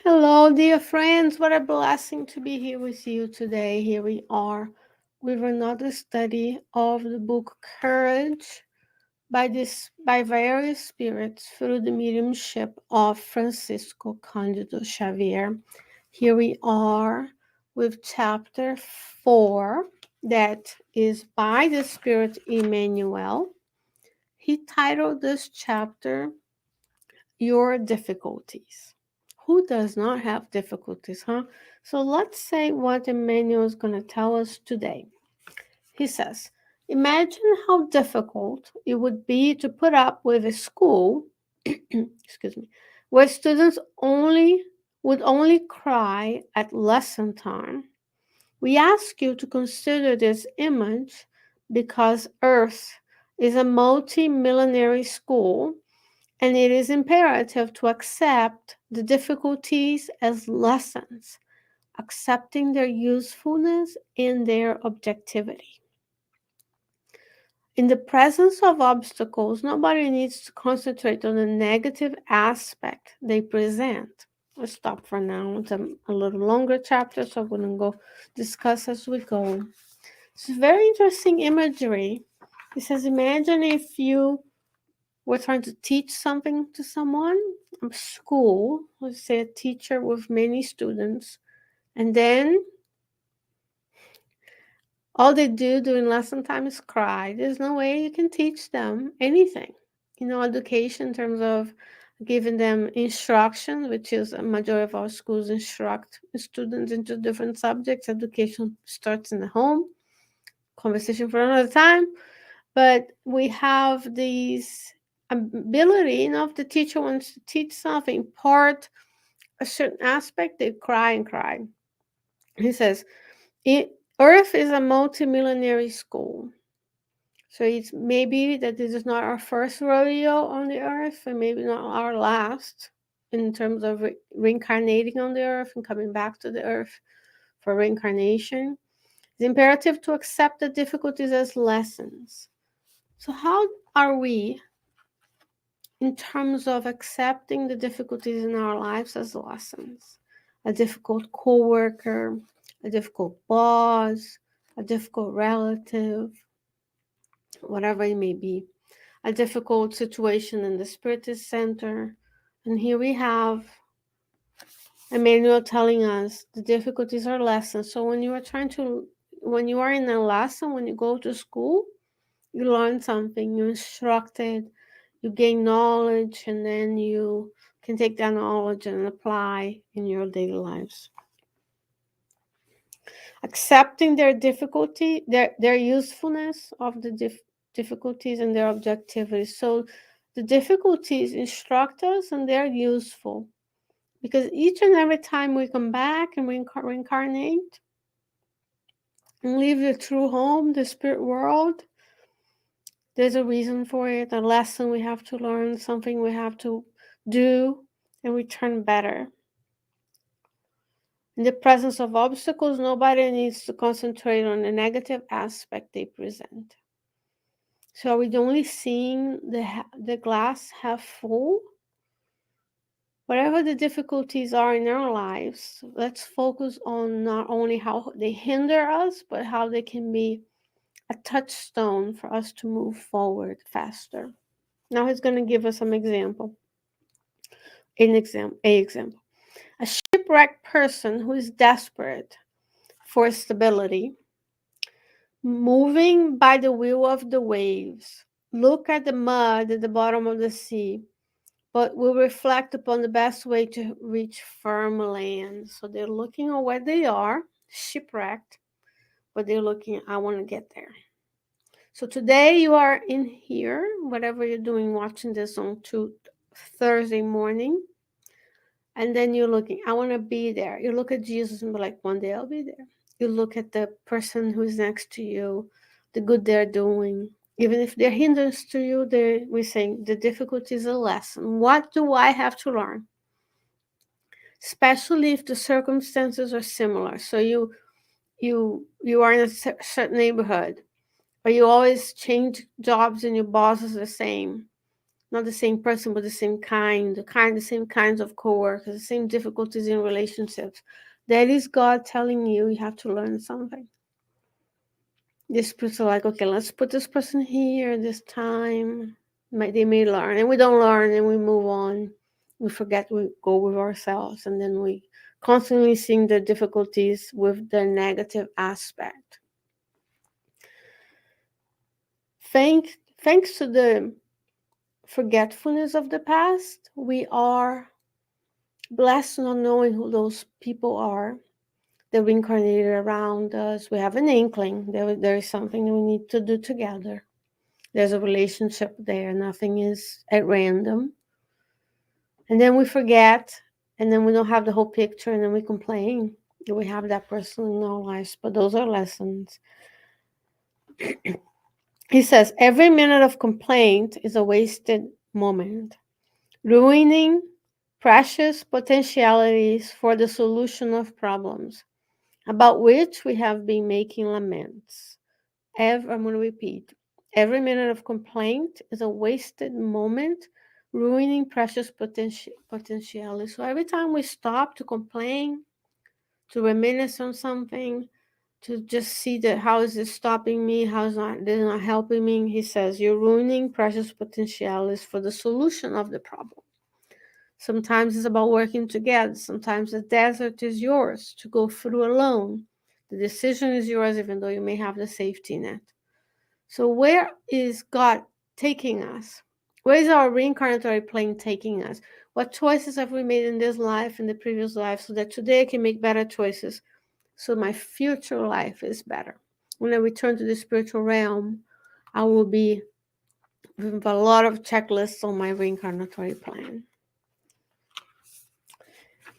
Hello, dear friends. What a blessing to be here with you today. Here we are with another study of the book Courage by various spirits through the mediumship of Francisco Cândido Xavier. Here we are with chapter 4 that is by the spirit Emmanuel. He titled this chapter Your Difficulties. Who does not have difficulties, huh? So let's say what Emmanuel is going to tell us today. He says, imagine how difficult it would be to put up with a school, excuse me, where students only cry at lesson time. We ask you to consider this image because Earth is a multi-millenary school and it is imperative to accept the difficulties as lessons, accepting their usefulness and their objectivity. In the presence of obstacles, nobody needs to concentrate on the negative aspect they present. Let's stop for now. It's a little longer chapter, so I'm going to go discuss as we go. It's very interesting imagery. It says, imagine if you we're trying to teach something to someone, a school, let's say a teacher with many students, and then all they do during lesson time is cry. There's no way you can teach them anything. Education in terms of giving them instruction, which is a majority of our schools instruct students into different subjects. Education starts in the home. Conversation for another time. But we have these ability, if the teacher wants to teach something, part a certain aspect, they cry and cry. He says, Earth is a multimillenary school. So it's maybe that this is not our first rodeo on the earth, and maybe not our last in terms of reincarnating on the earth and coming back to the earth for reincarnation. It's imperative to accept the difficulties as lessons. So how are we in terms of accepting the difficulties in our lives as lessons? A difficult coworker, a difficult boss, a difficult relative, whatever it may be, a difficult situation in the Spiritist Center. And here we have Emmanuel telling us the difficulties are lessons. So when you are in a lesson, when you go to school, you learn something, you're instructed, you gain knowledge, and then you can take that knowledge and apply in your daily lives. Accepting their difficulty, their usefulness of the difficulties and their objectivity. So the difficulties instruct us and they're useful because each and every time we come back and reincarnate and leave the true home, the spirit world, there's a reason for it, a lesson we have to learn, something we have to do, and return better. In the presence of obstacles, nobody needs to concentrate on the negative aspect they present. So are we only seeing the glass half full? Whatever the difficulties are in our lives, let's focus on not only how they hinder us, but how they can be a touchstone for us to move forward faster. Now he's going to give us some example. A example. A shipwrecked person who is desperate for stability, moving by the will of the waves, look at the mud at the bottom of the sea, but will reflect upon the best way to reach firm land. So they're looking at where they are, shipwrecked, but they're looking, I want to get there. So today you are in here, whatever you're doing, watching this on Thursday morning. And then you're looking, I want to be there. You look at Jesus and be like, one day I'll be there. You look at the person who's next to you, the good they're doing. Even if they're hindrance to you, we're saying the difficulty is a lesson. What do I have to learn? Especially if the circumstances are similar. So you are in a certain neighborhood, or you always change jobs and your boss is the same. not the same person, but the same kinds of coworkers, the same difficulties in relationships. That is God telling you you have to learn something. This person like, okay, let's put this person here this time. They may learn, and we don't learn, and we move on. We forget, we go with ourselves, and then we constantly seeing the difficulties with the negative aspect. Thanks to the forgetfulness of the past, we are blessed not knowing who those people are that reincarnated around us. We have an inkling there is something we need to do together. There's a relationship there. Nothing is at random. And then we forget, and then we don't have the whole picture, and then we complain that we have that person in our lives. But those are lessons. He says, every minute of complaint is a wasted moment, ruining precious potentialities for the solution of problems, about which we have been making laments. I'm going to repeat. Every minute of complaint is a wasted moment, ruining precious potentialities. So every time we stop to complain, to reminisce on something, to just see that how is this stopping me, how is this not helping me, he says, you're ruining precious potentialities for the solution of the problem. Sometimes it's about working together. Sometimes the desert is yours to go through alone. The decision is yours, even though you may have the safety net. So, where is God taking us? Where is our reincarnatory plane taking us? What choices have we made in this life, in the previous life, so that today I can make better choices, so my future life is better? When I return to the spiritual realm, I will be with a lot of checklists on my reincarnatory plan.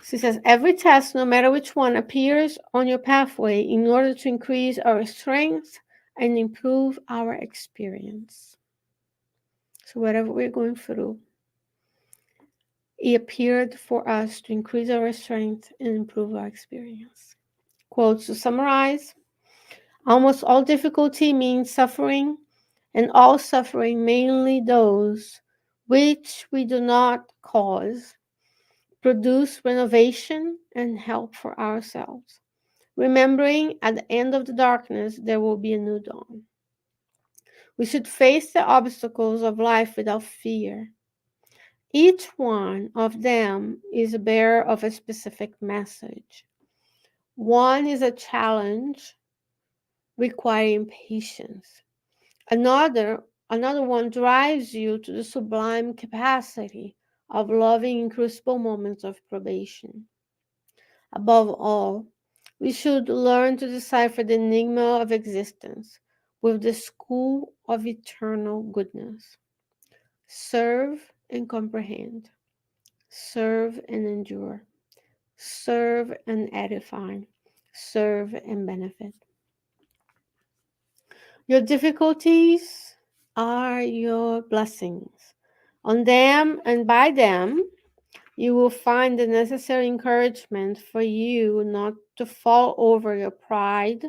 She says, every test, no matter which one, appears on your pathway in order to increase our strength and improve our experience. So whatever we're going through, it appeared for us to increase our strength and improve our experience. Quotes to summarize, almost all difficulty means suffering, and all suffering, mainly those which we do not cause, produce renovation and help for ourselves. Remembering at the end of the darkness, there will be a new dawn. We should face the obstacles of life without fear. Each one of them is a bearer of a specific message. One is a challenge requiring patience. Another one drives you to the sublime capacity of loving in crucible moments of probation. Above all, we should learn to decipher the enigma of existence with the school of eternal goodness. Serve and comprehend. Serve and endure. Serve and edify. Serve and benefit. Your difficulties are your blessings. On them and by them, you will find the necessary encouragement for you not to fall over your pride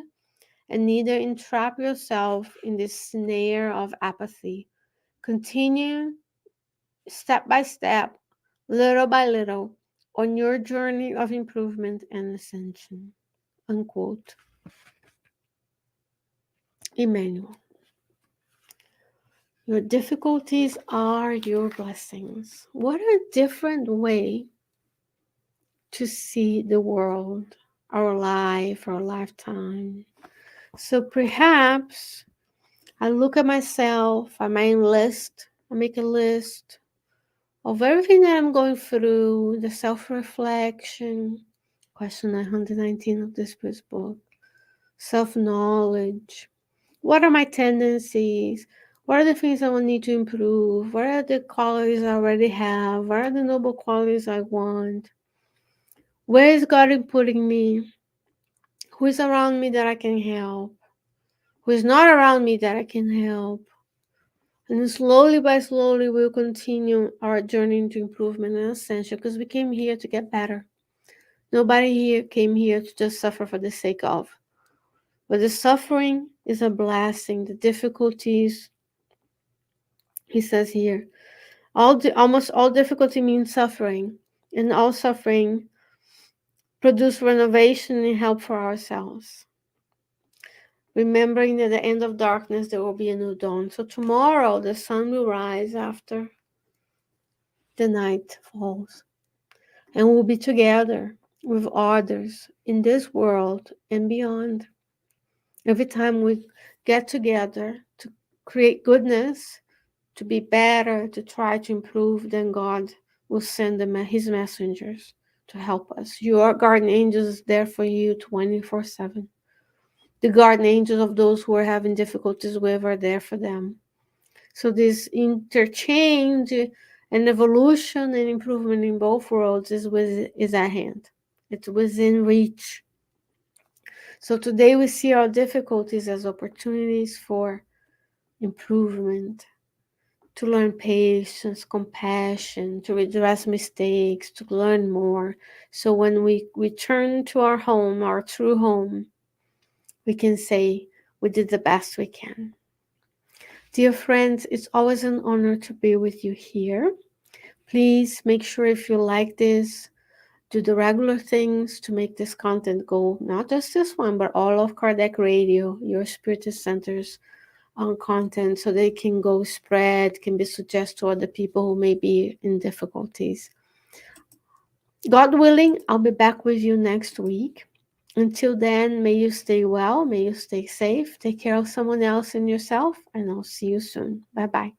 and neither entrap yourself in the snare of apathy. Continue step by step, little by little, on your journey of improvement and ascension. Unquote. Emmanuel. Your difficulties are your blessings. What a different way to see the world, our life, our lifetime. So perhaps I look at myself, I make a list of everything that I'm going through, the self-reflection, question 919 of this book, self-knowledge. What are my tendencies? What are the things I will need to improve? What are the qualities I already have? What are the noble qualities I want? Where is God putting me? Who is around me that I can help? Who is not around me that I can help? And slowly by slowly, we'll continue our journey into improvement and ascension because we came here to get better. Nobody here came here to just suffer for the sake of. But the suffering is a blessing. The difficulties, he says here, Almost all difficulty means suffering, and all suffering produce renovation and help for ourselves. Remembering that at the end of darkness there will be a new dawn. So tomorrow the sun will rise after the night falls, and we'll be together with others in this world and beyond. Every time we get together to create goodness, to be better, to try to improve, then God will send his messengers to help us. Your guardian angels is there for you 24/7. The guardian angels of those who are having difficulties with are there for them. So this interchange and evolution and improvement in both worlds is at hand. It's within reach. So today we see our difficulties as opportunities for improvement, to learn patience, compassion, to redress mistakes, to learn more. So when we return to our home, our true home, we can say we did the best we can. Dear friends, it's always an honor to be with you here. Please make sure if you like this, do the regular things to make this content go, not just this one, but all of Kardec Radio, your spirit centers on content, so they can go spread, can be suggested to other people who may be in difficulties. God willing, I'll be back with you next week. Until then, may you stay well, may you stay safe, take care of someone else and yourself, and I'll see you soon. Bye bye.